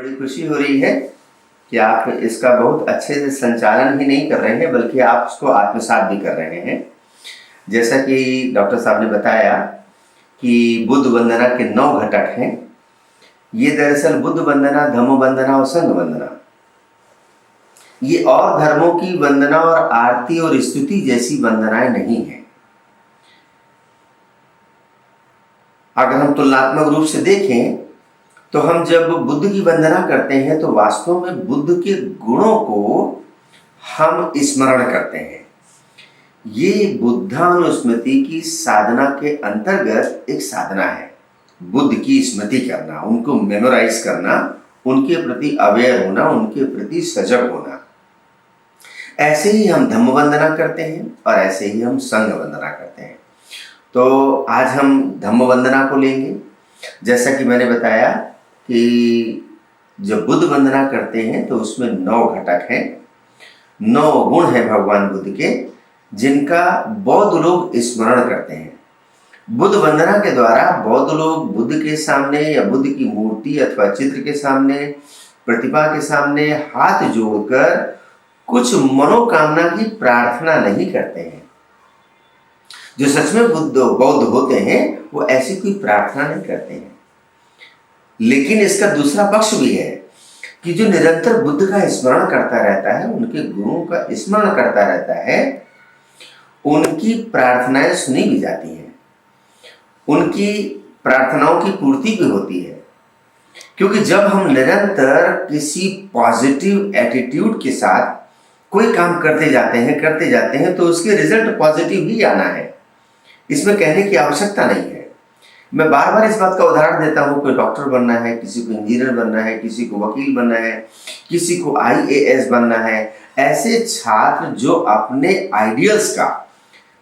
बड़ी खुशी हो रही है कि आप इसका बहुत अच्छे से संचालन ही नहीं कर रहे हैं बल्कि आप उसको आत्मसात भी कर रहे हैं। जैसा कि डॉक्टर साहब ने बताया कि बुद्ध वंदना के 9 घटक हैं। ये दरअसल बुद्ध वंदना, धम्म वंदना और संघ वंदना, ये और धर्मों की वंदना और आरती और स्तुति जैसी वंदनाएं नहीं है। अगर हम तुलनात्मक रूप से देखें तो हम जब बुद्ध की वंदना करते हैं तो वास्तव में बुद्ध के गुणों को हम स्मरण करते हैं। ये बुद्धानुस्मृति की साधना के अंतर्गत एक साधना है। बुद्ध की स्मृति करना, उनको मेमोराइज करना, उनके प्रति अवेयर होना, उनके प्रति सजग होना। ऐसे ही हम धम्म वंदना करते हैं और ऐसे ही हम संघ वंदना करते हैं। तो आज हम धम्म वंदना को लेंगे। जैसा कि मैंने बताया कि जब बुद्ध वंदना करते हैं तो उसमें 9 घटक हैं, 9 गुण हैं भगवान बुद्ध के, जिनका बौद्ध लोग स्मरण करते हैं। बुद्ध वंदना के द्वारा बौद्ध लोग बुद्ध के सामने या बुद्ध की मूर्ति अथवा चित्र के सामने, प्रतिभा के सामने हाथ जोड़कर कुछ मनोकामना की प्रार्थना नहीं करते हैं। जो सच में बौद्ध होते हैं वो ऐसी कोई प्रार्थना नहीं करते हैं। लेकिन इसका दूसरा पक्ष भी है कि जो निरंतर बुद्ध का स्मरण करता रहता है, उनके गुरुओं का स्मरण करता रहता है, उनकी प्रार्थनाएं सुनी भी जाती हैं, उनकी प्रार्थनाओं की पूर्ति भी होती है। क्योंकि जब हम निरंतर किसी पॉजिटिव एटीट्यूड के साथ कोई काम करते जाते हैं तो उसके रिजल्ट पॉजिटिव ही आना है। इसमें कहने की आवश्यकता नहीं है। मैं बार बार इस बात का उदाहरण देता हूँ कि डॉक्टर बनना है, किसी को इंजीनियर बनना है, किसी को वकील बनना है, किसी को IAS बनना है। ऐसे छात्र जो अपने आइडियल्स का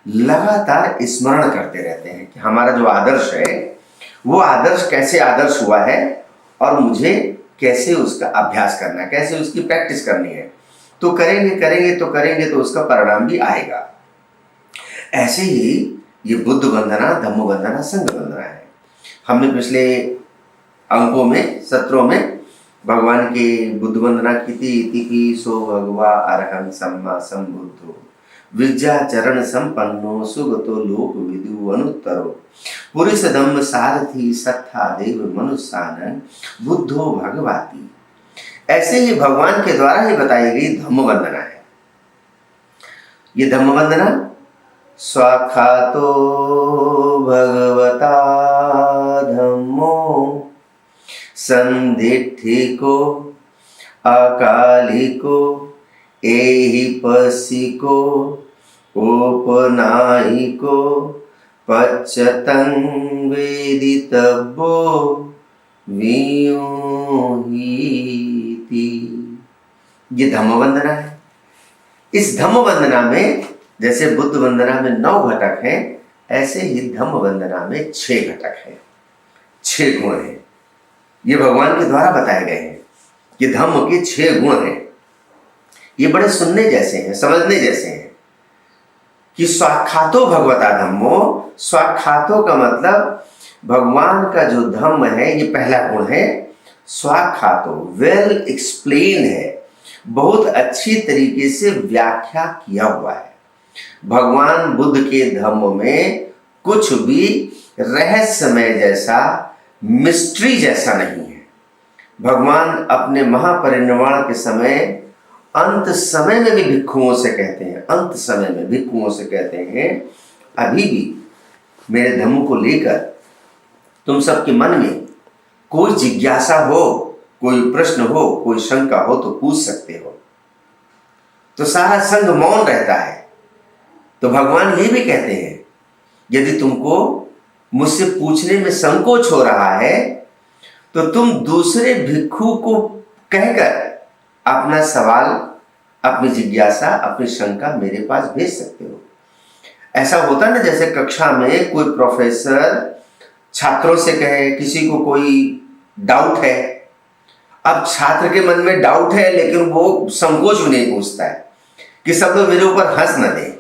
लगातार स्मरण करते रहते हैं कि हमारा जो आदर्श है वो आदर्श कैसे आदर्श हुआ है और मुझे कैसे उसका अभ्यास करना है, कैसे उसकी प्रैक्टिस करनी है। तो करेंगे तो उसका परिणाम भी आएगा। ऐसे ही ये बुद्ध वंदना, धम्म वंदना, संघ वंदना है। हमने पिछले अंकों में, सत्रों में भगवान की बुद्ध वंदना की थी। इति सो भगवा अरहं सम्मा संबुद्धो विद्या चरण संपन्नो सुगतो लोक विदु अनुत्तरो पुरुष धम्म सारथी सत्था देव मनुष्यानंद बुद्धो भगवाती। ऐसे ही भगवान के द्वारा ही बताई गई धम्म वंदना है। ये धम्म वंदना स्वाखातो भगवता धम्मो संदिठिको अकालिको एहिपसिको औपनायिको पच्यतं वेदितव्यो वियोहीति। ये धम्म वंदना है। इस धम्म वंदना में जैसे बुद्ध वंदना में 9 घटक हैं, ऐसे ही धम्म वंदना में 6 घटक हैं, 6 गुण हैं। ये भगवान के द्वारा बताए गए हैं। ये धम्म के 6 गुण हैं। ये बड़े सुनने जैसे हैं, समझने जैसे हैं कि स्वाखातो भगवता धम्मो। स्वाखातो का मतलब भगवान का जो धम्म है, ये पहला गुण है। स्वाखातो वेल एक्सप्लेन है, बहुत अच्छी तरीके से व्याख्या किया हुआ है। भगवान बुद्ध के धम्म में कुछ भी रहस्यमय जैसा, मिस्ट्री जैसा नहीं है। भगवान अपने महापरिनिर्वाण के समय अंत समय में भी भिक्षुओं से कहते हैं, अंत समय में भिक्षुओं से कहते हैं, अभी भी मेरे धम्म को लेकर तुम सबके मन में कोई जिज्ञासा हो, कोई प्रश्न हो, कोई शंका हो तो पूछ सकते हो। तो सारा संघ मौन रहता है। तो भगवान ये भी कहते हैं, यदि तुमको मुझसे पूछने में संकोच हो रहा है तो तुम दूसरे भिक्षु को कहकर अपना सवाल, अपनी जिज्ञासा, अपनी शंका मेरे पास भेज सकते हो। ऐसा होता ना, जैसे कक्षा में कोई प्रोफेसर छात्रों से कहे, किसी को कोई डाउट है। अब छात्र के मन में डाउट है लेकिन वो संकोच भी नहीं पूछता है कि सब लोग मेरे ऊपर हंस न दें,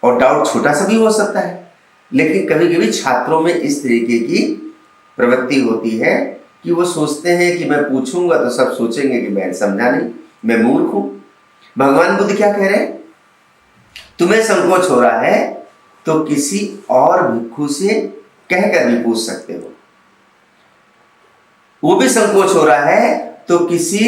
और डाउट छोटा सा भी हो सकता है। लेकिन कभी कभी छात्रों में इस तरीके की प्रवृत्ति होती है कि वो सोचते हैं कि मैं पूछूंगा तो सब सोचेंगे कि मैं समझा नहीं, मैं मूर्ख हूं। भगवान बुद्ध क्या कह रहे हैं? तुम्हें संकोच हो रहा है तो किसी और भिक्षु से कहकर भी पूछ सकते हो। वो भी संकोच हो रहा है तो किसी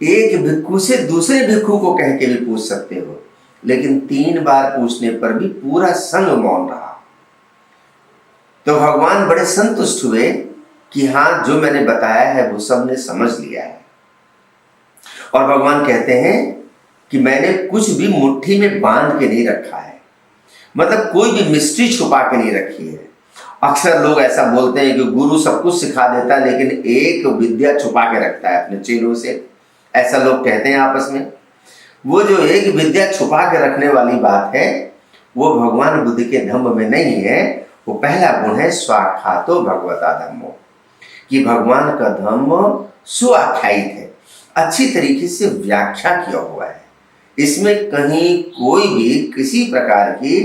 एक भिक्षु से दूसरे भिक्षु को कह के भी पूछ सकते हो। लेकिन 3 बार पूछने पर भी पूरा संघ मौन रहा। तो भगवान बड़े संतुष्ट हुए कि हाँ, जो मैंने बताया है वो सबने समझ लिया है। और भगवान कहते हैं कि मैंने कुछ भी मुट्ठी में बांध के नहीं रखा है, मतलब कोई भी मिस्ट्री छुपा के नहीं रखी है। अक्सर लोग ऐसा बोलते हैं कि गुरु सब कुछ सिखा देता है लेकिन एक विद्या छुपा के रखता है अपने चेलों से, ऐसा लोग कहते हैं आपस में। वो जो एक विद्या छुपा के रखने वाली बात है वो भगवान बुद्ध के धम्म में नहीं है। वो पहला गुण है स्वाख्यातो भगवता धम्मो, कि भगवान का धम्म सुआख्यायित है, अच्छी तरीके से व्याख्या किया हुआ है। इसमें कहीं कोई भी किसी प्रकार की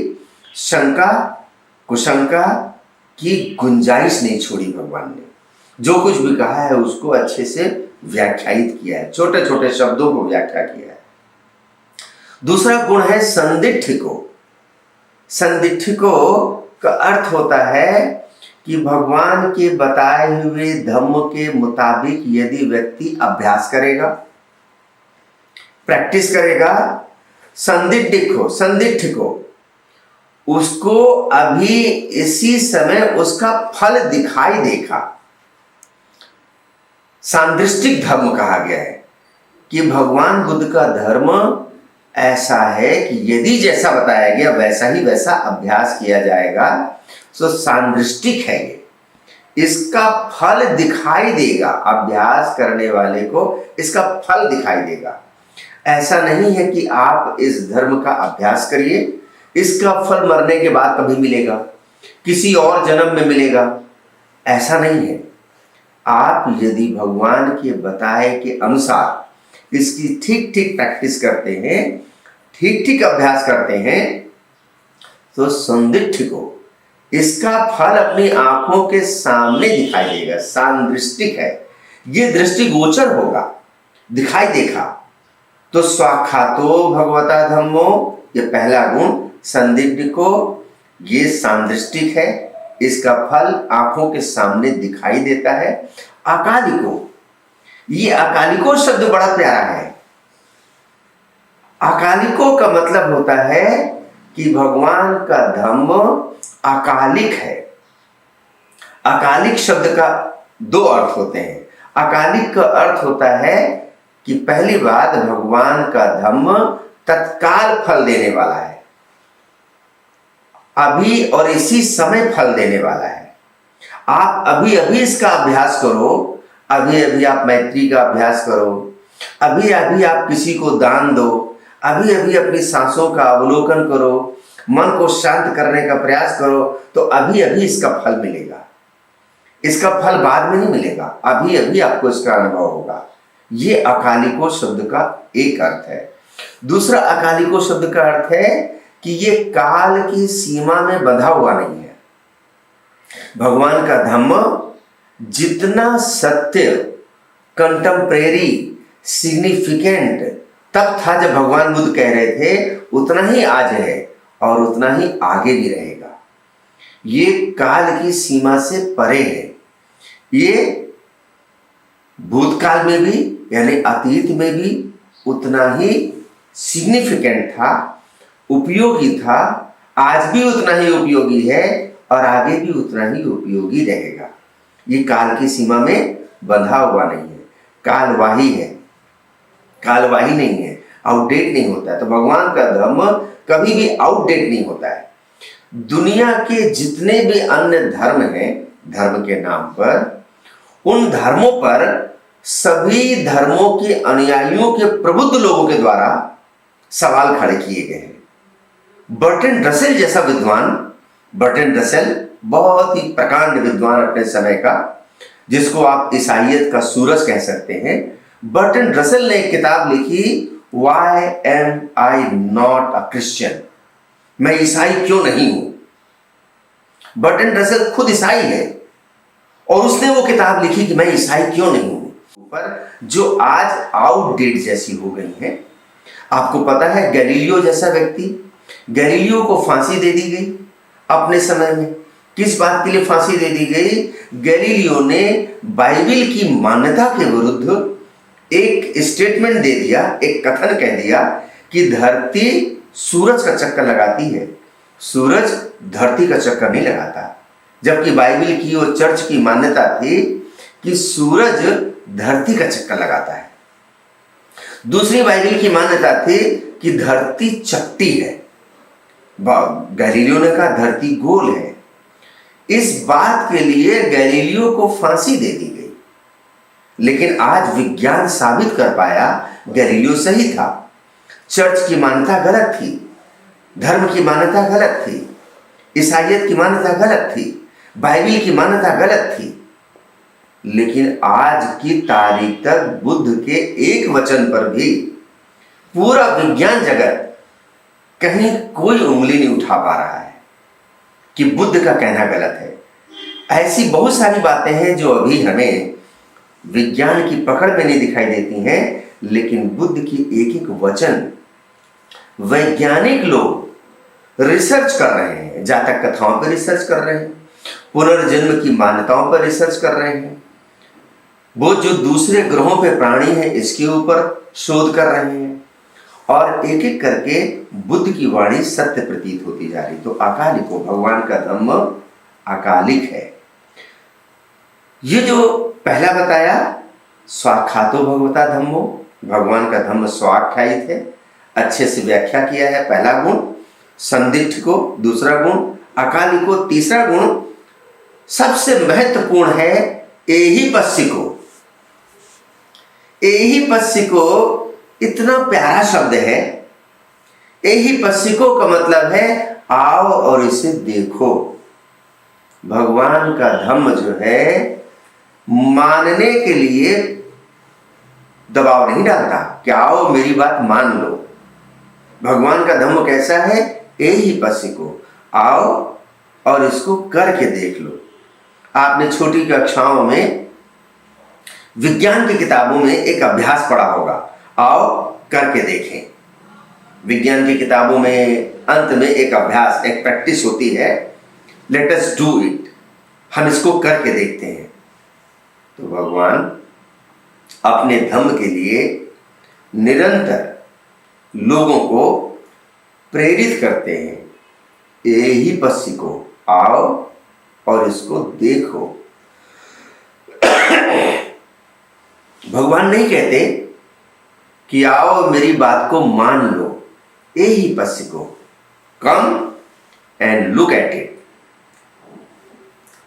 शंका कुशंका की गुंजाइश नहीं छोड़ी। भगवान ने जो कुछ भी कहा है उसको अच्छे से व्याख्यायित किया है, छोटे छोटे शब्दों को व्याख्या किया है। दूसरा गुण है संदिठिको। संदिठिको का अर्थ होता है कि भगवान के बताए हुए धम्म के मुताबिक यदि व्यक्ति अभ्यास करेगा, प्रैक्टिस करेगा, संदिठिको उसको अभी इसी समय उसका फल दिखाई देगा। सांदृष्टिक धर्म कहा गया है कि भगवान बुद्ध का धर्म ऐसा है कि यदि जैसा बताया गया वैसा ही वैसा अभ्यास किया जाएगा तो सांदृष्टिक है ये, इसका फल दिखाई देगा। अभ्यास करने वाले को इसका फल दिखाई देगा। ऐसा नहीं है कि आप इस धर्म का अभ्यास करिए, इसका फल मरने के बाद कभी मिलेगा, किसी और जन्म में मिलेगा, ऐसा नहीं है। आप यदि भगवान के बताए के अनुसार इसकी ठीक ठीक प्रैक्टिस करते हैं, ठीक ठीक अभ्यास करते हैं, तो संदिठिको इसका फल अपनी आंखों के सामने दिखाई देगा। सांदृष्टिक है, ये दृष्टिगोचर होगा, दिखाई देगा। तो स्वाख्यातो भगवता धम्मो, ये पहला गुण। संदिठिको ये सांदृष्टिक है, इसका फल आंखों के सामने दिखाई देता है। अकालिको, ये अकालिको शब्द बड़ा प्यारा है। अकालिको का मतलब होता है कि भगवान का धम्म अकालिक है। अकालिक शब्द का 2 अर्थ होते हैं। अकालिक का अर्थ होता है कि पहली बात, भगवान का धम्म तत्काल फल देने वाला है, अभी और इसी समय फल देने वाला है। आप अभी अभी इसका अभ्यास करो, अभी अभी आप मैत्री का अभ्यास करो, अभी अभी आप किसी को दान दो, अभी अभी अपनी सांसों का अवलोकन करो, मन को शांत करने का प्रयास करो, तो अभी अभी इसका फल मिलेगा। इसका फल बाद में नहीं मिलेगा, अभी अभी आपको इसका अनुभव होगा। ये अकालिको शब्द का एक अर्थ है। दूसरा अकालिको शब्द का अर्थ है कि ये काल की सीमा में बंधा हुआ नहीं है। भगवान का धम्म जितना सत्य, कंटेम्परेरी, सिग्निफिकेंट तब था जब भगवान बुद्ध कह रहे थे, उतना ही आज है और उतना ही आगे भी रहेगा। ये काल की सीमा से परे है। ये भूतकाल में भी यानी अतीत में भी उतना ही सिग्निफिकेंट था, उपयोगी था, आज भी उतना ही उपयोगी है और आगे भी उतना ही उपयोगी रहेगा। ये काल की सीमा में बंधा हुआ नहीं है, कालवाही है, कालवाही नहीं है, आउटडेट नहीं होता है। तो भगवान का धर्म कभी भी आउटडेट नहीं होता है। दुनिया के जितने भी अन्य धर्म हैं, धर्म के नाम पर, उन धर्मों पर सभी धर्मों के अनुयायियों के प्रबुद्ध लोगों के द्वारा सवाल खड़े किए गए हैं। बर्ट्रैंड रसेल जैसा विद्वान, बर्ट्रैंड रसेल बहुत ही प्रकांड विद्वान अपने समय का, जिसको आप ईसाइयत का सूरज कह सकते हैं, बर्ट्रैंड रसेल ने एक किताब लिखी, Why am I not a Christian? मैं ईसाई क्यों नहीं हूं? बर्ट्रैंड रसेल खुद ईसाई है और उसने वो किताब लिखी कि मैं ईसाई क्यों नहीं हूं, पर जो आज आउटडेट जैसी हो गई है। आपको पता है गैलीलियो जैसा व्यक्ति, गैलीलियो को फांसी दे दी गई अपने समय में। किस बात के लिए फांसी दे दी गई? गैलीलियो ने बाइबल की मान्यता के विरुद्ध एक स्टेटमेंट दे दिया, एक कथन कह दिया कि धरती सूरज का चक्कर लगाती है, सूरज धरती का चक्कर नहीं लगाता। जबकि बाइबल की और चर्च की मान्यता थी कि सूरज धरती का चक्कर लगाता है। दूसरी बाइबल की मान्यता थी कि धरती चपटी है, गैलीलियो ने कहा धरती गोल है। इस बात के लिए गैलीलियो को फांसी दे दी गई। लेकिन आज विज्ञान साबित कर पाया गैलीलियो सही था। चर्च की मान्यता गलत थी, धर्म की मान्यता गलत थी, ईसाइयत की मान्यता गलत थी, बाइबल की मान्यता गलत थी। लेकिन आज की तारीख तक बुद्ध के एक वचन पर भी पूरा विज्ञान जगत कहीं कोई उंगली नहीं उठा पा रहा है कि बुद्ध का कहना गलत है। ऐसी बहुत सारी बातें हैं जो अभी हमें विज्ञान की पकड़ में नहीं दिखाई देती हैं, लेकिन बुद्ध की एक एक वचन वैज्ञानिक लोग रिसर्च कर रहे हैं, जातक कथाओं पर रिसर्च कर रहे हैं, पुनर्जन्म की मान्यताओं पर रिसर्च कर रहे हैं, वो जो दूसरे ग्रहों पे प्राणी हैं इसके ऊपर शोध कर रहे हैं, और एक एक करके बुद्ध की वाणी सत्य प्रतीत होती जा रही। तो अकालिको, भगवान का धम्म अकालिक है। ये जो पहला बताया स्वाख्यातो भगवता धम्मो, भगवान का धम्म स्वाख्यायित है, अच्छे से व्याख्या किया है। पहला गुण संदिग्ध को, दूसरा गुण अकाली को, तीसरा गुण सबसे महत्वपूर्ण है एही पस्सिको। एही पस्सिको इतना प्यारा शब्द है। एही पस्सिको का मतलब है आओ और इसे देखो। भगवान का धम्म जो है मानने के लिए दबाव नहीं डालता कि आओ मेरी बात मान लो। भगवान का धम्म कैसा है? एही पस्सिको, आओ और इसको करके देख लो। आपने छोटी कक्षाओं में विज्ञान की किताबों में एक अभ्यास पढ़ा होगा, आओ करके देखें। विज्ञान की किताबों में अंत में एक अभ्यास, एक प्रैक्टिस होती है, लेट अस डू इट, हम इसको करके देखते हैं। तो भगवान अपने धम्म के लिए निरंतर लोगों को प्रेरित करते हैं। एही पस्सिको, आओ और इसको देखो। भगवान नहीं कहते कि आओ मेरी बात को मान लो। एही पस्सिको, come and look at it,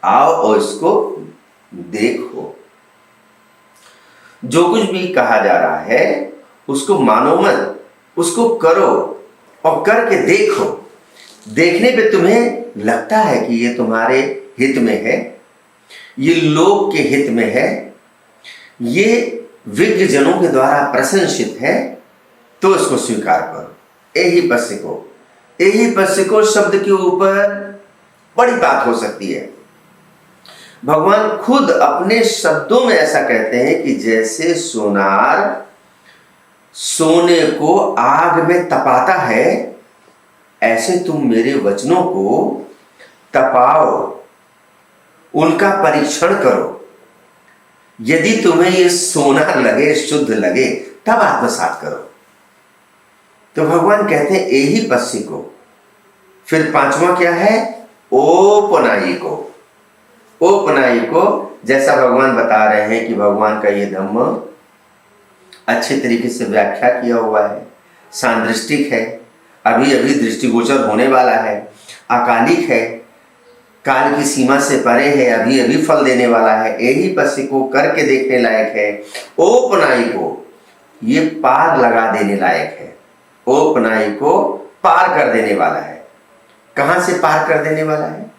आओ और इसको देखो। जो कुछ भी कहा जा रहा है उसको मानो मत, उसको करो और करके देखो। देखने पे तुम्हें लगता है कि ये तुम्हारे हित में है, ये लोग के हित में है, ये विज्ञ जनों के द्वारा प्रशंसित है, तो इसको स्वीकार करो। एही पस्सिको, एही पस्सिको शब्द के ऊपर बड़ी बात हो सकती है। भगवान खुद अपने शब्दों में ऐसा कहते हैं कि जैसे सोनार सोने को आग में तपाता है, ऐसे तुम मेरे वचनों को तपाओ, उनका परीक्षण करो। यदि तुम्हें ये सोना लगे, शुद्ध लगे, तब आत्मसात करो। तो भगवान कहते हैं एही पस्सिको। फिर पांचवा क्या है? ओपनायिको। ओपनायिको, जैसा भगवान बता रहे हैं कि भगवान का ये धम्म अच्छे तरीके से व्याख्या किया हुआ है, सांदृष्टिक है, अभी अभी दृष्टिगोचर होने वाला है, अकालिक है, काल की सीमा से परे है, अभी अभी फल देने वाला है। एही पस्सिको, करके देखने लायक है। ओपनायिको, ये पार लगा देने लायक है। ओपनायिको, पार कर देने वाला है। कहां से पार कर देने वाला है?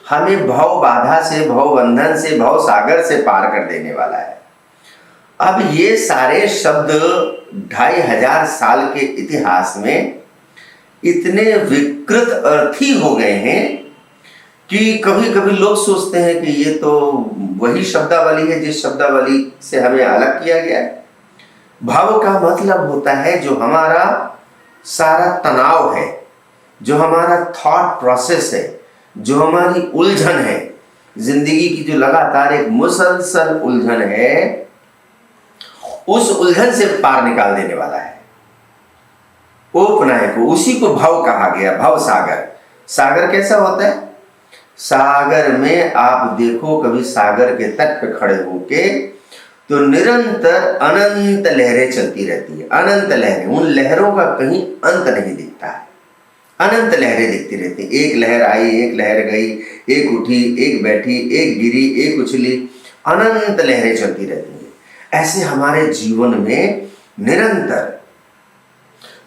हमें भव बाधा से, भव बंधन से, भव सागर से पार कर देने वाला है। अब ये सारे शब्द 2500 साल के इतिहास में इतने विकृत अर्थी हो गए हैं कि कभी कभी लोग सोचते हैं कि ये तो वही शब्दावली है जिस शब्दावली से हमें अलग किया गया है। भाव का मतलब होता है जो हमारा सारा तनाव है, जो हमारा थॉट प्रोसेस है, जो हमारी उलझन है, जिंदगी की जो लगातार एक मुसलसल उलझन है, उस उलझन से पार निकाल देने वाला है। उपनायक को, उसी को भव कहा गया, भव सागर। सागर कैसा होता है? सागर में आप देखो, कभी सागर के तट पे खड़े होके तो निरंतर अनंत लहरें चलती रहती है, अनंत लहरें, उन लहरों का कहीं अंत नहीं दिखता है, अनंत लहरें दिखती रहती। एक लहर आई, एक लहर गई, एक उठी, एक बैठी, एक गिरी, एक उछली, अनंत लहरें चलती रहती हैं। ऐसे हमारे जीवन में निरंतर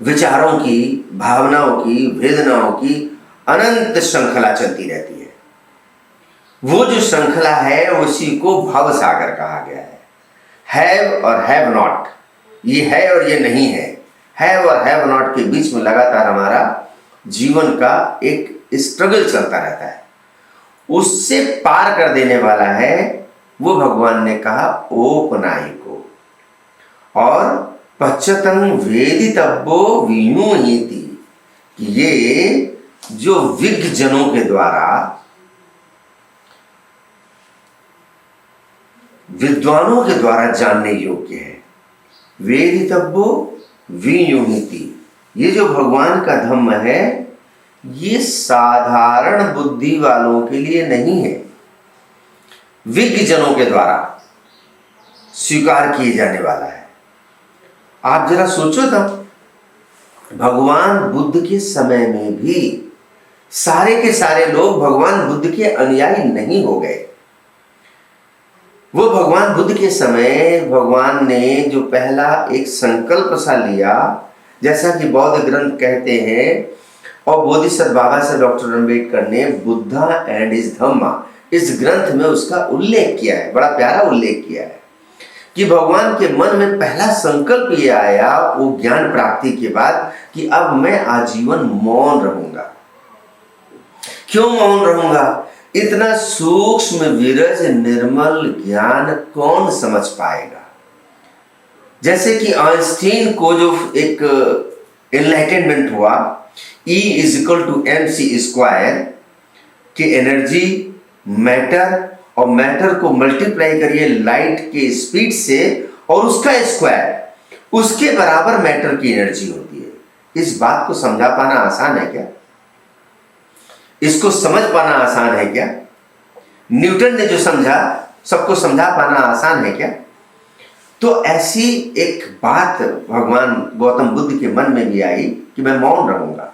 विचारों की, भावनाओं की, वेदनाओं की अनंत श्रृंखला चलती रहती है। वो जो श्रृंखला है उसी को भव सागर कहा गया है। हैव और हैव नॉट, ये है और ये नहीं है, हैव और हैव नॉट के बीच में लगातार हमारा जीवन का एक स्ट्रगल चलता रहता है। उससे पार कर देने वाला है वो भगवान ने कहा ओपनायको। और पश्चतं वेदितव्यो विनुहीति, ये जो विज्ञ जनों के द्वारा, विद्वानों के द्वारा जानने योग्य है। वेदितव्यो विनुहीति, ये जो भगवान का धम्म है ये साधारण बुद्धि वालों के लिए नहीं है, विज्ञ जनों के द्वारा स्वीकार किए जाने वाला है। आप जरा सोचो तो, भगवान बुद्ध के समय में भी सारे के सारे लोग भगवान बुद्ध के अनुयायी नहीं हो गए। वो भगवान बुद्ध के समय भगवान ने जो पहला एक संकल्प सा लिया, जैसा कि बौद्ध ग्रंथ कहते हैं, और बोधिसत्व बाबा साहब डॉक्टर अम्बेडकर ने बुद्धा एंड हिज धम्मा इस ग्रंथ में उसका उल्लेख किया है, बड़ा प्यारा उल्लेख किया है कि भगवान के मन में पहला संकल्प ये आया वो ज्ञान प्राप्ति के बाद कि अब मैं आजीवन मौन रहूंगा। क्यों मौन रहूंगा? इतना सूक्ष्म विरज निर्मल ज्ञान कौन समझ पाएगा? जैसे कि आइंस्टीन को जो एक एनलाइटनमेंट हुआ, E = mc², कि एनर्जी, मैटर और मैटर को मल्टीप्लाई करिए लाइट के स्पीड से और उसका स्क्वायर, उसके बराबर मैटर की एनर्जी होती है। इस बात को समझा पाना आसान है क्या? इसको समझ पाना आसान है क्या? न्यूटन ने जो समझा, सबको समझा पाना आसान है क्या? तो ऐसी एक बात भगवान गौतम बुद्ध के मन में भी आई कि मैं मौन रहूंगा,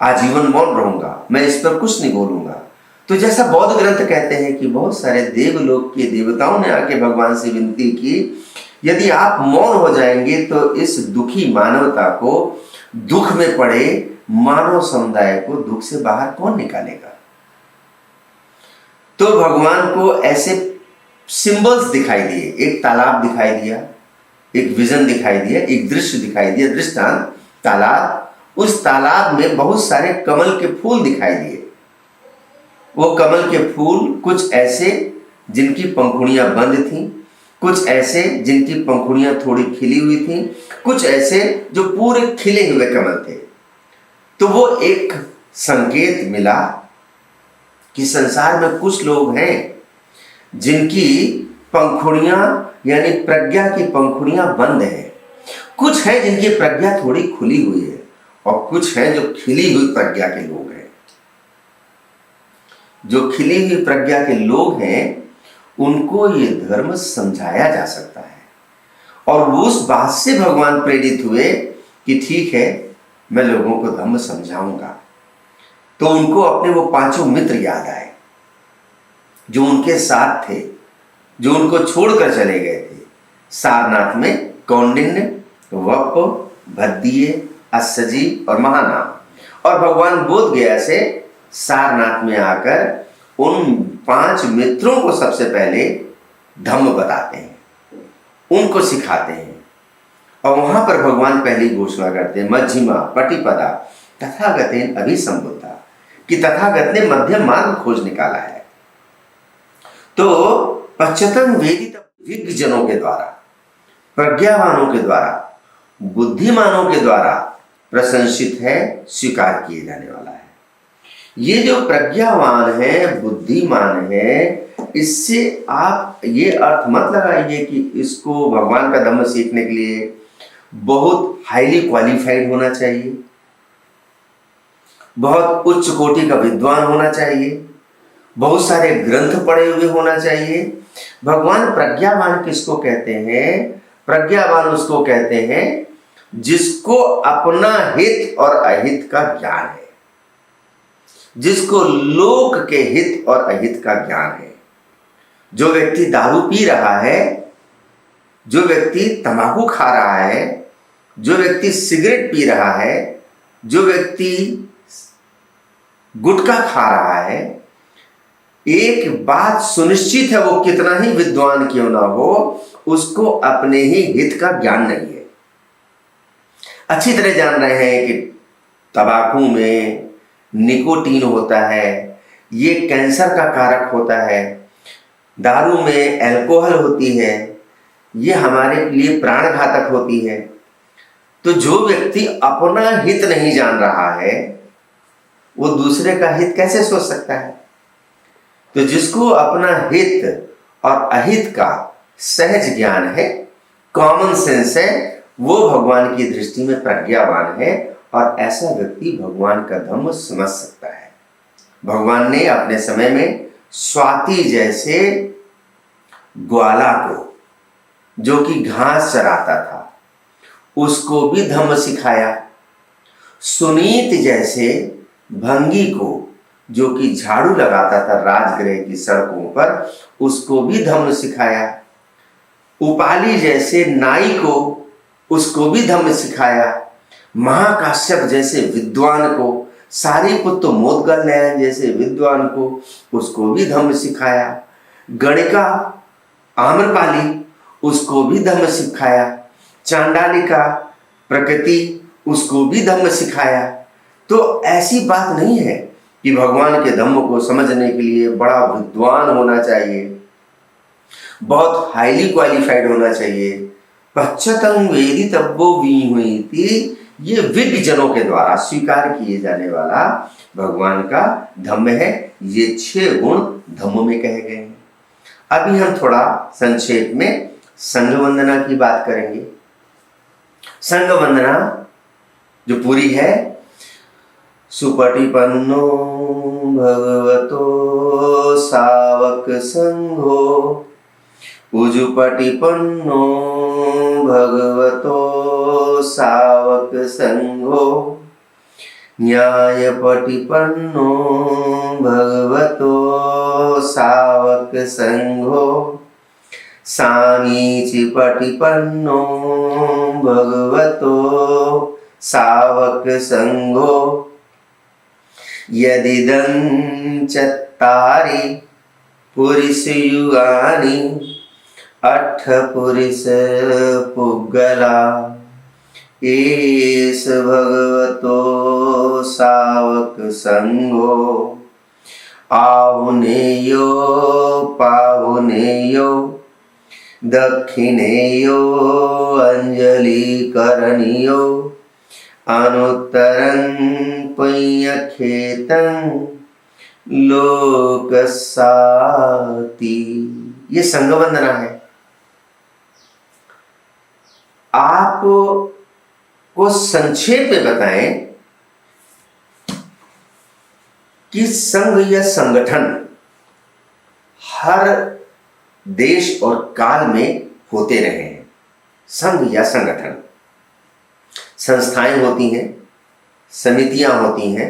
आजीवन मौन रहूंगा, मैं इस पर कुछ नहीं बोलूंगा। तो जैसा बौद्ध ग्रंथ कहते हैं कि बहुत सारे देवलोक के देवताओं ने आके भगवान से विनती की, यदि आप मौन हो जाएंगे तो इस दुखी मानवता को, दुख में पड़े मानव समुदाय को दुख से बाहर कौन निकालेगा? तो भगवान को ऐसे सिंबल्स दिखाई दिए, एक तालाब दिखाई दिया, एक विजन दिखाई दिया, एक दृश्य दिखाई दिया, दृष्टांत तालाब। उस तालाब में बहुत सारे कमल के फूल दिखाई दिए। वो कमल के फूल कुछ ऐसे जिनकी पंखुड़ियां बंद थीं, कुछ ऐसे जिनकी पंखुड़ियां थोड़ी खिली हुई थीं, कुछ ऐसे जो पूरे खिले हुए कमल थे। तो वो एक संकेत मिला कि संसार में कुछ लोग हैं जिनकी पंखुड़ियां यानी प्रज्ञा की पंखुड़ियां बंद हैं, कुछ हैं जिनकी प्रज्ञा थोड़ी खुली हुई है, और कुछ हैं जो खिली हुई प्रज्ञा के लोग हैं। जो खिली हुई प्रज्ञा के लोग हैं उनको ये धर्म समझाया जा सकता है, और वो उस बात से भगवान प्रेरित हुए कि ठीक है मैं लोगों को धर्म समझाऊंगा। तो उनको अपने वो पांचों मित्र याद आए जो उनके साथ थे, जो उनको छोड़कर चले गए थे। सारनाथ में कौंडिन्य, वप, भद्दीय, अस्सजी और महानाम। और भगवान बोध गया से सारनाथ में आकर उन 5 मित्रों को सबसे पहले धम्म बताते हैं, उनको सिखाते हैं। और वहां पर भगवान पहली घोषणा करते हैं, मध्यमा पटिपदा तथागतेन अभिसंबुद्धा, कि तथागत ने मध्यम मार्ग खोज निकाला है। तो पश्चातम वेदित विज्ञजनों के द्वारा, प्रज्ञावानों के द्वारा, बुद्धिमानों के द्वारा प्रशंसित है, स्वीकार किए जाने वाला है। ये जो प्रज्ञावान है, बुद्धिमान है, इससे आप ये अर्थ मत लगाइए कि इसको भगवान का धम्म सीखने के लिए बहुत हाईली क्वालिफाइड होना चाहिए, बहुत उच्च कोटि का विद्वान होना चाहिए, बहुत सारे ग्रंथ पढ़े हुए होना चाहिए। भगवान प्रज्ञावान किसको कहते हैं? प्रज्ञावान उसको कहते हैं जिसको अपना हित और अहित का ज्ञान है, जिसको लोक के हित और अहित का ज्ञान है। जो व्यक्ति दारू पी रहा है, जो व्यक्ति तंबाकू खा रहा है, जो व्यक्ति सिगरेट पी रहा है, जो व्यक्ति गुटखा खा रहा है, एक बात सुनिश्चित है, वो कितना ही विद्वान क्यों ना हो, उसको अपने ही हित का ज्ञान नहीं है। अच्छी तरह जान रहे हैं कि तंबाकू में निकोटीन होता है, ये कैंसर का कारक होता है, दारू में अल्कोहल होती है, ये हमारे लिए प्राणघातक होती है। तो जो व्यक्ति अपना हित नहीं जान रहा है, वो दूसरे का हित कैसे सोच सकता है? तो जिसको अपना हित और अहित का सहज ज्ञान है, कॉमन सेंस है, वो भगवान की दृष्टि में प्रज्ञावान है, और ऐसा व्यक्ति भगवान का धम्म समझ सकता है। भगवान ने अपने समय में स्वाति जैसे ग्वाला को, जो कि घास चराता था, उसको भी धम्म सिखाया। सुनीत जैसे भंगी को, जो कि झाड़ू लगाता था राजगृह की सड़कों पर, उसको भी धम्म सिखाया। उपाली जैसे नाई को, उसको भी धम्म सिखाया। महाकाश्यप जैसे विद्वान को, सारीपुत्र मोदगल जैसे विद्वान को, उसको भी धम्म सिखाया। गणिका आम्रपाली, उसको भी धम्म सिखाया। चांडालिका प्रकृति, उसको भी धम्म सिखाया। तो ऐसी बात नहीं है कि भगवान के धम्म को समझने के लिए बड़ा विद्वान होना चाहिए, बहुत हाईली क्वालिफाइड होना चाहिए। पश्चातम वेदितव्यो विहुति, ये विज्ञ जनों के द्वारा स्वीकार किए जाने वाला भगवान का धम्म है। ये 6 गुण धम्म में कहे गए हैं। अभी हम थोड़ा संक्षेप में संघ वंदना की बात करेंगे। संघ वंदना जो पूरी है, सुपटिपन्नो भगवतो सावक संघो, उजुपटिपन्नो भगवतो सावक संघो, न्यायपटिपन्नो भगवतो सावक संघो, सामीचिपटिपन्नो भगवतो सावक संघो, यदिदं चत्तारि पुरुषयुगानि अठ पुरुष पुग्गला, एष भगवतो सावक संघो, आहुनेयो पाहुनेयो दक्षिणेयो अंजलि करणीयो, अनुत्तरं पुण्यखेतं लोकसाति। ये संघ वंदना है। आप को संक्षेप में बताएं कि संघ या संगठन हर देश और काल में होते रहे हैं। संघ या संगठन, संस्थाएं होती हैं, समितियां होती हैं,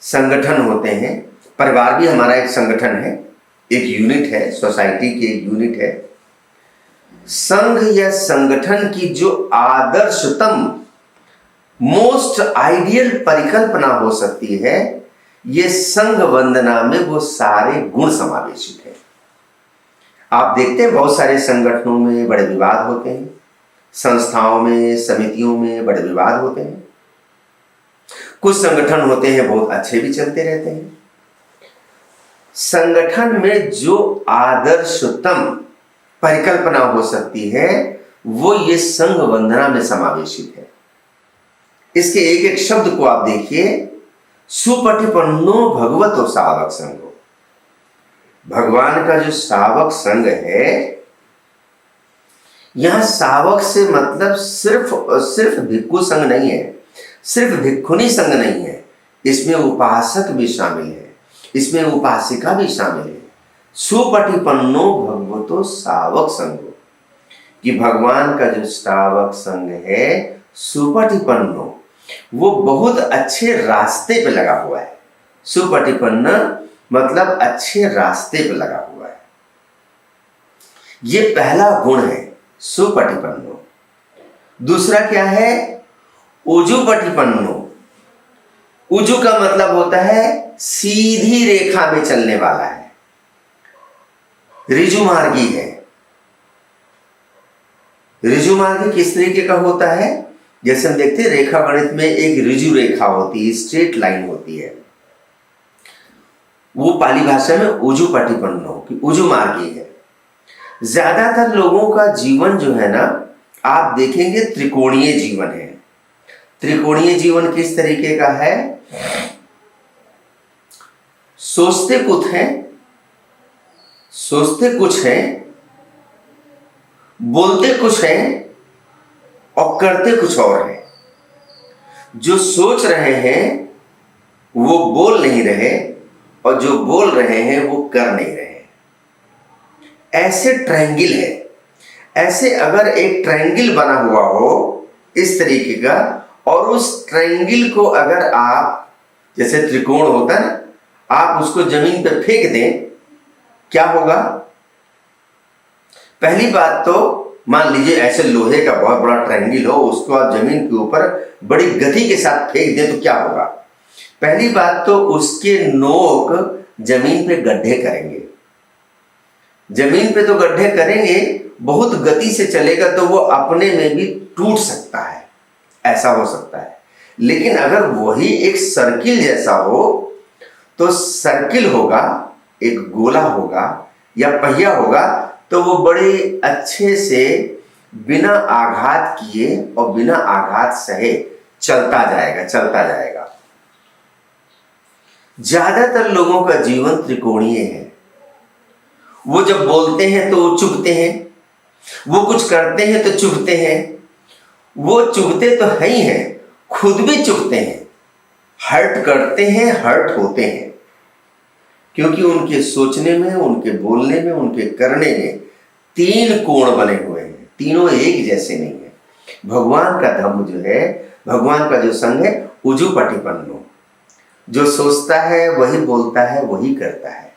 संगठन होते हैं। परिवार भी हमारा एक संगठन है, एक यूनिट है, सोसाइटी की एक यूनिट है। संघ या संगठन की जो आदर्शतम मोस्ट आइडियल परिकल्पना हो सकती है, ये संघ वंदना में वो सारे गुण समावेशित है। आप देखते हैं बहुत सारे संगठनों में बड़े विवाद होते हैं, संस्थाओं में, समितियों में बड़े विवाद होते हैं। कुछ संगठन होते हैं बहुत अच्छे भी चलते रहते हैं। संगठन में जो आदर्शतम परिकल्पना हो सकती है वो ये संघ वंदना में समावेशित है। इसके एक एक शब्द को आप देखिए, सुपटिपन्नो भगवतो सावक संघो। भगवान का जो सावक संघ है, यहां सावक से मतलब सिर्फ भिक्खु संघ नहीं है, सिर्फ भिक्खुनी संघ नहीं है, इसमें उपासक भी शामिल है, इसमें उपासिका भी शामिल है। सुपटिपन्नो भगवतो सावक संघो, कि भगवान का जो सावक संघ है सुपटिपन्नो, वो बहुत अच्छे रास्ते पे लगा हुआ है। सुपटिपन्न मतलब अच्छे रास्ते पे लगा हुआ है। ये पहला गुण है सुपटिपन्नो। दूसरा क्या है? उजुपटिपन्नो। उजु का मतलब होता है सीधी रेखा में चलने वाला है, ऋजुमार्गी है। ऋजुमार्गी किस तरीके का होता है? जैसे हम देखते हैं रेखा गणित में एक ऋजु रेखा होती है, स्ट्रेट लाइन होती है, वो पाली भाषा में उजुपटिपन्नो की उजुमार्गी है। ज्यादातर लोगों का जीवन जो है ना, आप देखेंगे त्रिकोणीय जीवन है। त्रिकोणीय जीवन किस तरीके का है? सोचते कुछ हैं, बोलते कुछ हैं और करते कुछ और हैं। जो सोच रहे हैं वो बोल नहीं रहे, और जो बोल रहे हैं वो कर नहीं रहे। ऐसे ट्रायंगल है। ऐसे अगर एक ट्रायंगल बना हुआ हो इस तरीके का, और उस ट्रायंगल को अगर आप, जैसे त्रिकोण होता है ना, आप उसको जमीन पर फेंक दें, क्या होगा? पहली बात तो मान लीजिए ऐसे लोहे का बहुत बड़ा ट्रायंगल हो, उसको आप जमीन के ऊपर बड़ी गति के साथ फेंक दें तो क्या होगा? पहली बात तो उसके नोक जमीन पे गड्ढे करेंगे। जमीन पे तो गड्ढे करेंगे, बहुत गति से चलेगा तो वो अपने में भी टूट सकता है, ऐसा हो सकता है। लेकिन अगर वही एक सर्किल जैसा हो, तो सर्किल होगा, एक गोला होगा या पहिया होगा, तो वो बड़े अच्छे से बिना आघात किए और बिना आघात सहे चलता जाएगा। ज्यादातर लोगों का जीवन त्रिकोणीय है। वो जब बोलते हैं तो वो चुभते हैं, वो कुछ करते हैं तो चुभते हैं, वो चुभते तो है ही हैं, खुद भी चुभते हैं, हर्ट करते हैं, हर्ट होते हैं, क्योंकि उनके सोचने में, उनके बोलने में, उनके करने में तीन कोण बने हुए हैं, तीनों एक जैसे नहीं है। भगवान का धम्म जो है, भगवान का जो संघ है, उजुपटिपन्नो, जो सोचता है वही बोलता है, वही करता है,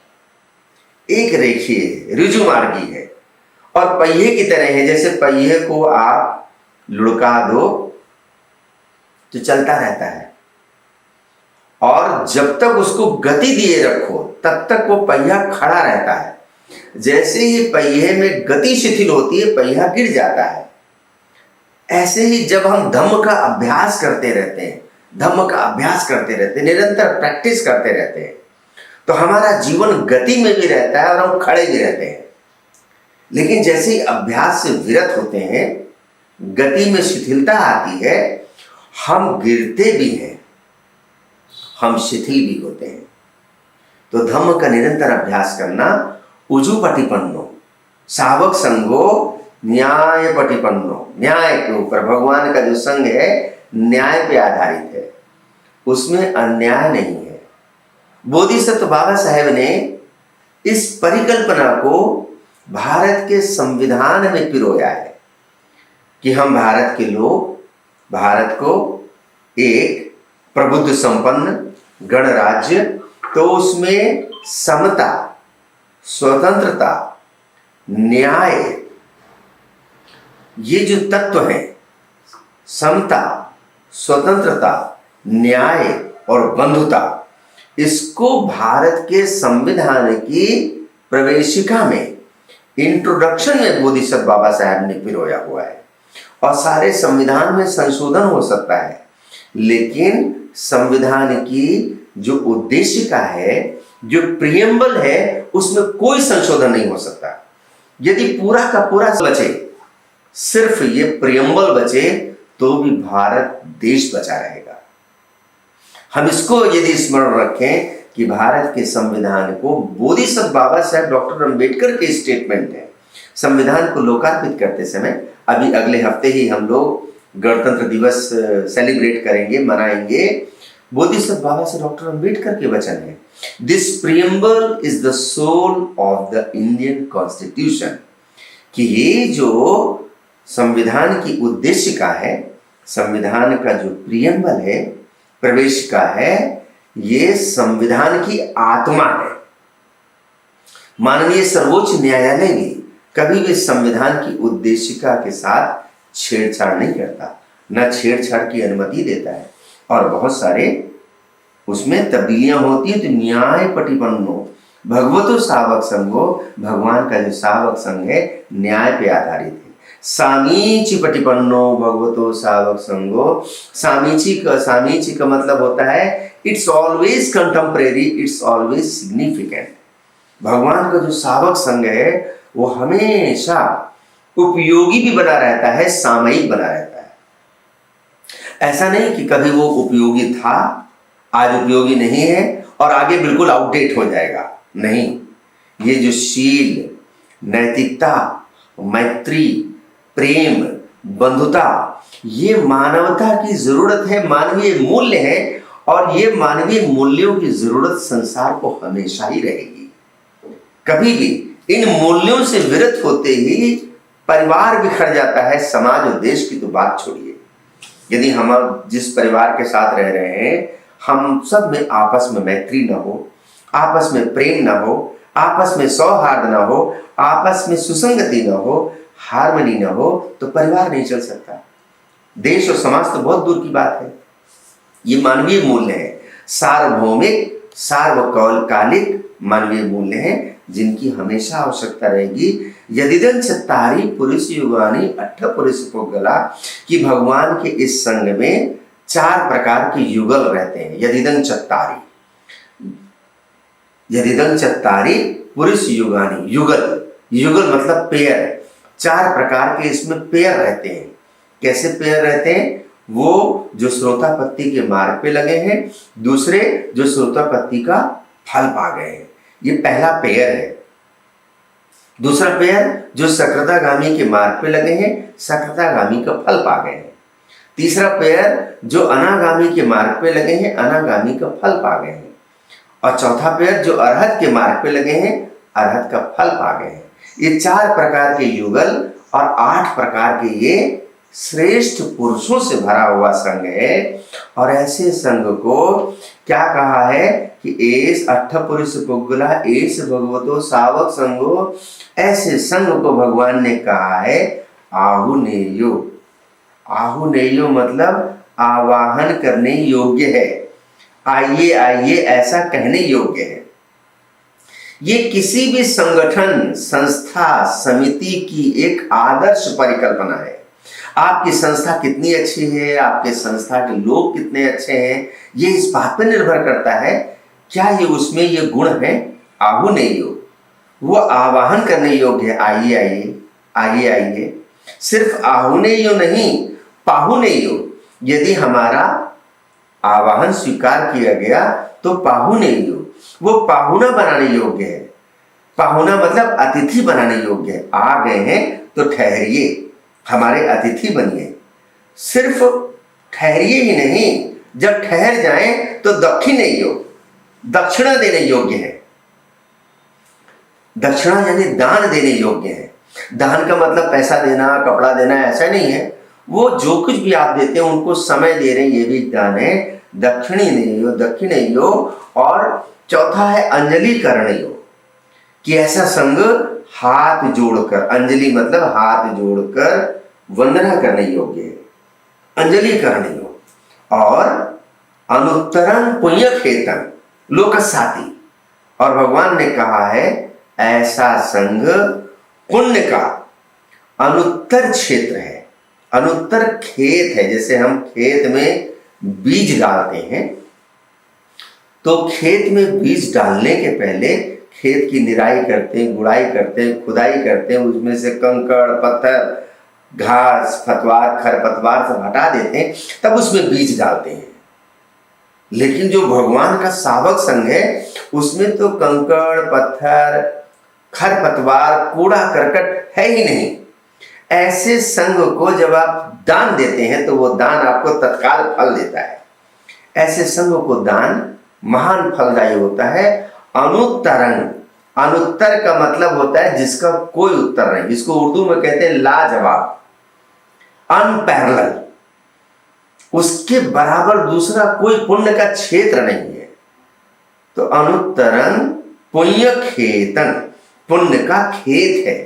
एक रेखीय ऋजुमार्गी है और पहिए की तरह है। जैसे पहिए को आप लुढ़का दो तो चलता रहता है, और जब तक उसको गति दिए रखो तब तक वो पहिया खड़ा रहता है। जैसे ही पहिए में गति शिथिल होती है, पहिया गिर जाता है। ऐसे ही जब हम धम्म का अभ्यास करते रहते हैं, निरंतर प्रैक्टिस करते रहते हैं, तो हमारा जीवन गति में भी रहता है और हम खड़े भी रहते हैं। लेकिन जैसे ही अभ्यास से विरत होते हैं, गति में शिथिलता आती है, हम गिरते भी हैं, हम शिथिल भी होते हैं। तो धम्म का निरंतर अभ्यास करना, उजुपटिपन्नो, सावक संघो न्यायपटिपन्नो, न्याय के ऊपर। भगवान का जो संघ है न्याय पे आधारित है, उसमें अन्याय नहीं है। बोधिसत्व बाबा साहेब ने इस परिकल्पना को भारत के संविधान में पिरोया है कि हम भारत के लोग भारत को एक प्रबुद्ध संपन्न गणराज्य, तो उसमें समता, स्वतंत्रता, न्याय, ये जो तत्व है, समता, स्वतंत्रता, न्याय और बंधुता, इसको भारत के संविधान की प्रवेशिका में, इंट्रोडक्शन में बोधिसत्व बाबा साहब ने पिरोया हुआ है। और सारे संविधान में संशोधन हो सकता है, लेकिन संविधान की जो उद्देशिका है, जो प्रियम्बल है, उसमें कोई संशोधन नहीं हो सकता। यदि पूरा का पूरा बचे, सिर्फ ये प्रियम्बल बचे, तो भी भारत देश बचा रहेगा। हम इसको यदि स्मरण रखें कि भारत के संविधान को बोधिसत्व बाबा साहब डॉक्टर अंबेडकर के स्टेटमेंट है। संविधान को लोकार्पित करते समय, अभी अगले हफ्ते ही हम लोग गणतंत्र दिवस सेलिब्रेट करेंगे, मनाएंगे। बोधिसत्व बाबा से डॉक्टर अंबेडकर के वचन है, this preamble is the soul of the Indian constitution, कि ये जो संविधान की उद्देशिका है, संविधान का जो प्रियम्बल है, प्रवेशिका है, ये संविधान की आत्मा है। माननीय सर्वोच्च न्यायालय भी कभी भी संविधान की उद्देशिका के साथ छेड़छाड़ नहीं करता, न छेड़छाड़ की अनुमति देता है। और बहुत सारे उसमें तब्दीलियां होती है, तो न्याय पटिपन्नो भगवतो सावक संघो, भगवान का जो सावक संघ है न्याय पे आधारित है। सामीची पटिपन्नो भगवतो सावक संघो, सामीची का मतलब होता है it's always contemporary, it's always significant. भगवान का जो सावक संघ है वो हमेशा उपयोगी भी बना रहता है, सामयिक बना रहता है। ऐसा नहीं कि कभी वो उपयोगी था, आज उपयोगी नहीं है और आगे बिल्कुल आउटडेट हो जाएगा। नहीं, ये जो शील, नैतिकता, मैत्री, प्रेम, बंधुता, ये मानवता की जरूरत है, मानवीय मूल्य है। और ये मानवीय मूल्यों की जरूरत संसार को हमेशा ही रहेगी। कभी भी इन मूल्यों से विरत होते ही परिवार बिखर जाता है, समाज और देश की तो बात छोड़िए। यदि हम जिस परिवार के साथ रह रहे हैं, हम सब में आपस में मैत्री न हो, आपस में प्रेम न हो, आपस में सौहार्द न हो, आपस में सुसंगति न हो, हार्मनी न हो, तो परिवार नहीं चल सकता। देश और समाज तो बहुत दूर की बात है। ये मानवीय मूल्य है, सार्वभौमिक सार्वकालिक मानवीय मूल्य हैं, जिनकी हमेशा आवश्यकता रहेगी। यदिदं चत्तारि पुरुष युगानि अट्ठ पुरुष पुगला, कि भगवान के इस संघ में 4 प्रकार के युगल रहते हैं। यदिदं चत्तारि पुरुष युगानि, युगल मतलब पेयर, 4 प्रकार के इसमें पेयर रहते हैं। कैसे पेयर रहते हैं? वो जो श्रोतापत्ति के मार्ग पे लगे हैं, दूसरे जो श्रोतापत्ति का फल पा गए हैं, ये पहला पेयर है। दूसरा पेयर जो सकृतागामी के मार्ग पे लगे हैं, सकृतागामी का फल पा गए हैं। तीसरा पेयर जो अनागामी के मार्ग पे लगे हैं, अनागामी का फल पा गए हैं। और चौथा पेयर जो अरहत के मार्ग पे लगे हैं, अरहत का फल पा गए हैं। ये 4 प्रकार के युगल और 8 प्रकार के ये श्रेष्ठ पुरुषों से भरा हुआ संघ है। और ऐसे संघ को क्या कहा है कि एस अट्ठ पुरुष पुगला एस भगवतो सावक संघो, ऐसे संघ को भगवान ने कहा है आहुनेयो। आहुनेयो मतलब आवाहन करने योग्य है, आइए आइए ऐसा कहने योग्य है। ये किसी भी संगठन, संस्था, समिति की एक आदर्श परिकल्पना है। आपकी संस्था कितनी अच्छी है, आपके संस्था के लोग कितने अच्छे हैं, ये इस बात पर निर्भर करता है क्या ये उसमें ये गुण है आहुनेयो, वो आवाहन करने योग्य है, आइए आइए आइए आइए। सिर्फ आहुनेयो नहीं, पाहुनेयो। यदि हमारा आवाहन स्वीकार किया गया तो पाहुनेयो, वो पाहुना बनाने योग्य है। पाहुना मतलब अतिथि बनाने योग्य है। आ गए हैं तो ठहरिए, हमारे अतिथि बनिए। सिर्फ ठहरिए ही नहीं, जब ठहर जाएं तो दक्षिणेयो, दक्षिणा देने योग्य है। दक्षिणा यानी दान देने योग्य है। दान का मतलब पैसा देना, कपड़ा देना, ऐसा नहीं है। वो जो कुछ भी आप देते हैं उनको समय दे रहे हैं, ये भी दान है। दक्षिणेयो। और चौथा है अंजलि करणेयो, कि ऐसा संघ हाथ जोड़कर, अंजलि मतलब हाथ जोड़कर वंदना करने योग्य है, अंजलि करणेयो। और अनुत्तरं पुण्यखेतन लोकसाति, और भगवान ने कहा है ऐसा संघ पुण्य का अनुत्तर क्षेत्र है। अनुत्तर खेत है, जैसे हम खेत में बीज डालते हैं तो खेत में बीज डालने के पहले खेत की निराई करते हैं, गुड़ाई करते हैं, खुदाई करते हैं, उसमें से कंकड़ पत्थर घास पतवार खरपतवार सब हटा देते हैं, तब उसमें बीज डालते हैं। लेकिन जो भगवान का सावक संघ है उसमें तो कंकड़ पत्थर खरपतवार कूड़ा करकट है ही नहीं। ऐसे संघ को जब आप दान देते हैं तो वो दान आपको तत्काल फल देता है। ऐसे संघ को दान महान फलदायी होता है। अनुत्तरंग, अनुत्तर का मतलब होता है जिसका कोई उत्तर नहीं, इसको उर्दू में कहते हैं लाजवाब, अनपैरेलल, उसके बराबर दूसरा कोई पुण्य का क्षेत्र नहीं है। तो अनुत्तरं पुण्य खेतन, पुण्य का खेत है।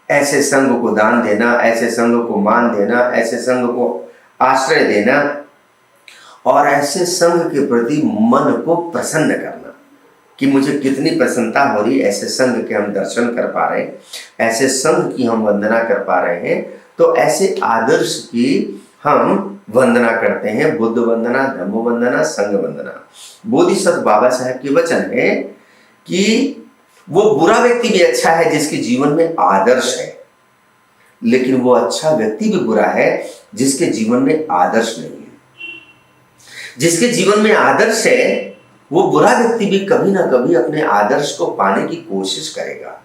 ऐसे संघ को दान देना, ऐसे संघ को मान देना, ऐसे संघ को आश्रय देना और ऐसे संघ के प्रति मन को प्रसन्न करना कि मुझे कितनी प्रसन्नता हो रही, ऐसे संघ के हम दर्शन कर पा रहे हैं, ऐसे संघ की हम वंदना कर पा रहे हैं। तो ऐसे आदर्श की हम वंदना करते हैं। बुद्ध वंदना, धम्म वंदना, संघ वंदना। बोधिसत्व बाबा साहब के वचन है कि वो बुरा व्यक्ति भी अच्छा है जिसके जीवन में आदर्श है, लेकिन वो अच्छा व्यक्ति भी बुरा है जिसके जीवन में आदर्श नहीं है। जिसके जीवन में आदर्श है वो बुरा व्यक्ति भी कभी ना कभी अपने आदर्श को पाने की कोशिश करेगा,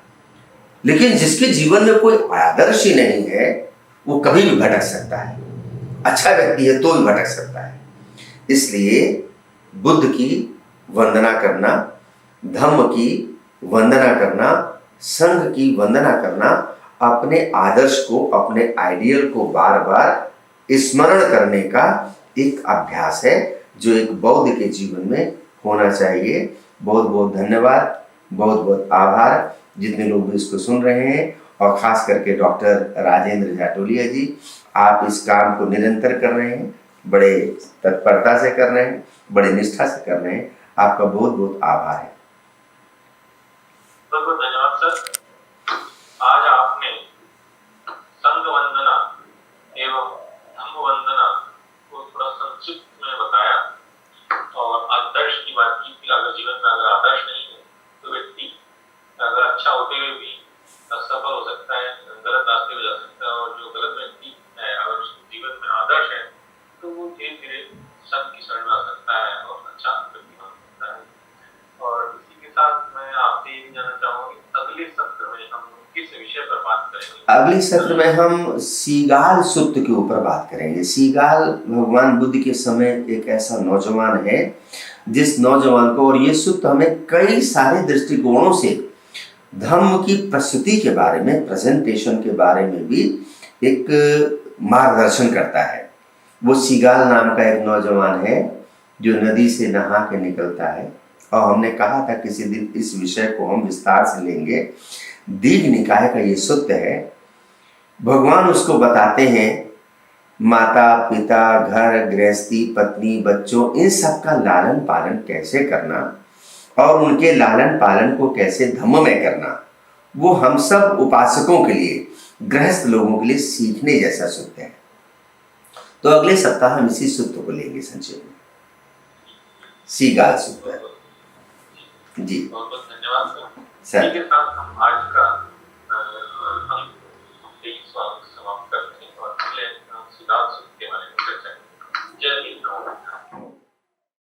लेकिन जिसके जीवन में कोई आदर्श ही नहीं है वो कभी भी भटक सकता है। अच्छा व्यक्ति है तो भी भटक सकता है। इसलिए बुद्ध की वंदना करना, धम्म की वंदना करना, संघ की वंदना करना, अपने आदर्श को, अपने आइडियल को बार बार स्मरण करने का एक अभ्यास है जो एक बौद्ध के जीवन में होना चाहिए। बहुत बहुत धन्यवाद, बहुत बहुत आभार जितने लोग भी इसको सुन रहे हैं, और खास करके डॉक्टर राजेंद्र जाटोलिया जी, आप इस काम को निरंतर कर रहे हैं, बड़े तत्परता से कर रहे हैं, बड़े निष्ठा से कर रहे हैं। आपका बहुत बहुत आभार है। बहुत बहुत धन्यवाद सर। आज आपने संघ वंदना एवं धम्म वंदना को थोड़ा संक्षिप्त में बताया और आदर्श की बात की कि अगर जीवन में अगर आदर्श नहीं है तो व्यक्ति अगर अच्छा होते हुए भी असफल हो सकता है, गलत रास्ते पे जा सकता है। और जो गलत व्यक्ति है अगर उसके जीवन में आदर्श है तो वो धीरे धीरे संघ की शरण में आ सकता है और अच्छा व्यक्ति बन सकता है। और इसी के साथ मैं आपसे ये जानना चाहूंगा कि अगले सत्र में हम किस विषय पर बात करेंगे? अगले सत्र में हम सीगाल सुत्त के ऊपर बात करेंगे। सीगाल भगवान बुद्ध के समय एक ऐसा नौजवान है जिस नौजवान को, और ये सुत्त हमें कई सारे दृष्टिकोणों से धम्म की प्रस्तुति के बारे में, प्रेजेंटेशन के बारे में भी एक मार्गदर्शन करता है। वो सीगाल नाम का एक नौजवान है जो नदी से नहा के निकलता है, और हमने कहा था किसी दिन इस विषय को हम विस्तार से लेंगे। दीघ निकाय का ये सुत्त है। भगवान उसको बताते हैं माता पिता, घर गृहस्थी, पत्नी, बच्चों, इन सब का लालन पालन कैसे करना और उनके लालन पालन को कैसे धम्म में करना, वो हम सब उपासकों के लिए, गृहस्थ लोगों के लिए सीखने जैसा सुत्त है। तो अगले सप्ताह हम इसी सुत्त को लेंगे संक्षेप में, सीगाल सुत्त। जी बहुत बहुत धन्यवाद सर। इसी के साथ हम आज का हम समाप्त करते हैं और अगले सीगाल सुत्त